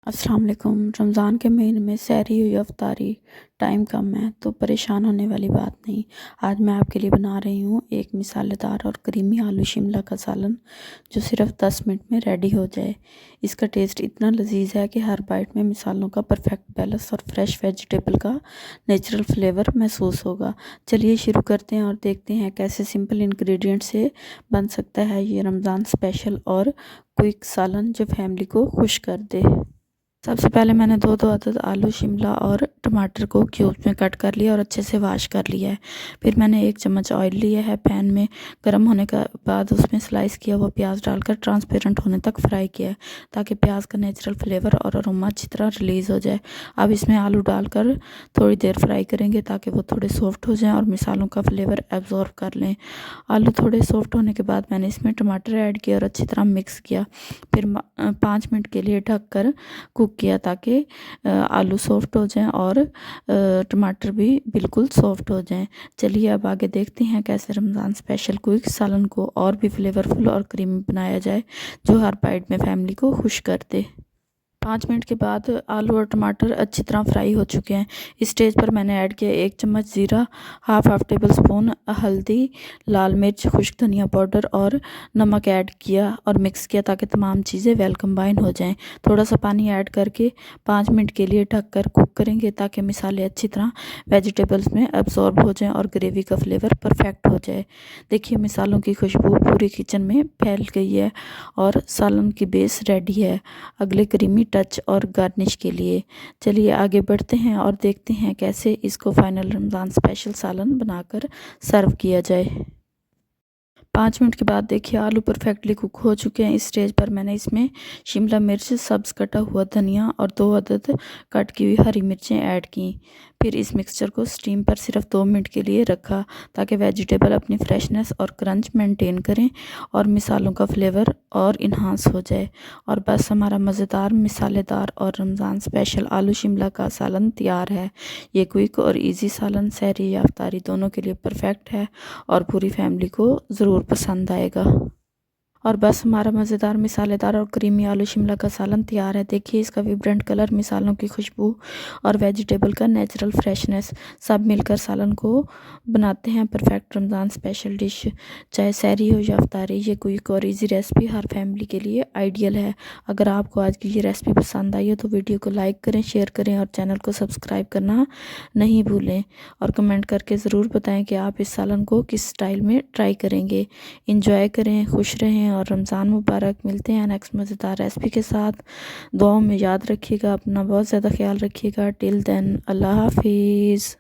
अस्सलाम वालेकुम। रमज़ान के महीने में सहरी हुई अफ्तारी, टाइम कम है तो परेशान होने वाली बात नहीं। आज मैं आपके लिए बना रही हूँ एक मिसालेदार और क्रीमी आलू शिमला का सालन, जो सिर्फ 10 मिनट में रेडी हो जाए। इसका टेस्ट इतना लजीज है कि हर बाइट में मिसालों का परफेक्ट बैलेंस और फ्रेश वेजिटेबल का नेचुरल फ्लेवर महसूस होगा। चलिए शुरू करते हैं और देखते हैं कैसे सिंपल इंग्रेडिएंट से बन सकता है ये रमज़ान स्पेशल और क्विक सालन जो फैमिली को खुश कर दे। सबसे पहले मैंने दो अदद आलू शिमला और टमाटर को क्यूब्स में कट कर लिया और अच्छे से वॉश कर लिया है। फिर मैंने 1 चम्मच ऑयल लिया है। पैन में गर्म होने के बाद उसमें स्लाइस किया हुआ प्याज डालकर ट्रांसपेरेंट होने तक फ्राई किया है, ताकि प्याज का नेचुरल फ्लेवर और अरोमा अच्छी तरह रिलीज़ हो जाए। अब इसमें आलू डालकर थोड़ी देर फ्राई करेंगे ताकि वो थोड़े सॉफ्ट हो जाएँ और मिसालों का फ्लेवर एब्जॉर्ब कर लें। आलू थोड़े सॉफ्ट होने के बाद मैंने इसमें टमाटर ऐड किया और अच्छी तरह मिक्स किया। फिर 5 मिनट के लिए ढककर कुक किया, ताकि आलू सॉफ्ट हो जाएं और टमाटर भी बिल्कुल सॉफ्ट हो जाएं। चलिए अब आगे देखते हैं कैसे रमज़ान स्पेशल क्विक सालन को और भी फ्लेवरफुल और क्रीमी बनाया जाए, जो हर बाइट में फैमिली को खुश कर दे। 5 मिनट के बाद आलू और टमाटर अच्छी तरह फ्राई हो चुके हैं। इस स्टेज पर मैंने ऐड किया 1 चम्मच ज़ीरा, हाफ टेबल स्पून हल्दी, लाल मिर्च, खुश्क धनिया पाउडर और नमक ऐड किया और मिक्स किया, ताकि तमाम चीज़ें वेल कंबाइन हो जाएं। थोड़ा सा पानी ऐड करके 5 मिनट के लिए ढककर कुक करेंगे, ताकि मिसाले अच्छी तरह वेजिटेबल्स में अब्जॉर्ब हो जाएं और ग्रेवी का फ्लेवर परफेक्ट हो जाए। देखिए मिसालों की खुशबू पूरी किचन में फैल गई है और सालन की बेस रेडी है अगले क्रीमी टच और गार्निश के लिए। चलिए आगे बढ़ते हैं और देखते हैं कैसे इसको फाइनल रमज़ान स्पेशल सालन बनाकर सर्व किया जाए। 5 मिनट के बाद देखिए आलू परफेक्टली कुक हो चुके हैं। इस स्टेज पर मैंने इसमें शिमला मिर्च, सब्ज़ कटा हुआ धनिया और 2 अदद कट की हुई हरी मिर्चें ऐड की। फिर इस मिक्सचर को स्टीम पर सिर्फ 2 मिनट के लिए रखा, ताकि वेजिटेबल अपनी फ्रेशनेस और क्रंच मेंटेन करें और मिसालों का फ्लेवर और इन्हांस हो जाए। और बस हमारा मज़ेदार, मिसालेदार और रमज़ान स्पेशल आलू शिमला का सालन तैयार है। ये क्विक और इजी सालन सहरी या इफ्तारी दोनों के लिए परफेक्ट है और पूरी फैमिली को ज़रूर पसंद आएगा। और बस हमारा मज़ेदार, मिसालेदार और क्रीमी आलू शिमला का सालन तैयार है। देखिए इसका विब्रेंट कलर, मिसालों की खुशबू और वेजिटेबल का नेचुरल फ्रेशनेस सब मिलकर सालन को बनाते हैं परफेक्ट रमज़ान स्पेशल डिश। चाहे सहरी हो या इफ्तारी, ये क्विक और इजी रेसिपी हर फैमिली के लिए आइडियल है। अगर आपको आज की ये रेसिपी पसंद आई हो तो वीडियो को लाइक करें, शेयर करें और चैनल को सब्सक्राइब करना नहीं भूलें। और कमेंट करके ज़रूर बताएँ कि आप इस सालन को किस स्टाइल में ट्राई करेंगे। इंजॉय करें, खुश रहें और रमज़ान मुबारक। मिलते हैं नेक्स्ट मज़ेदार रेसिपी के साथ। दुआओं में याद रखिएगा, अपना बहुत ज़्यादा ख्याल रखिएगा। टिल देन अल्लाह हाफिज़।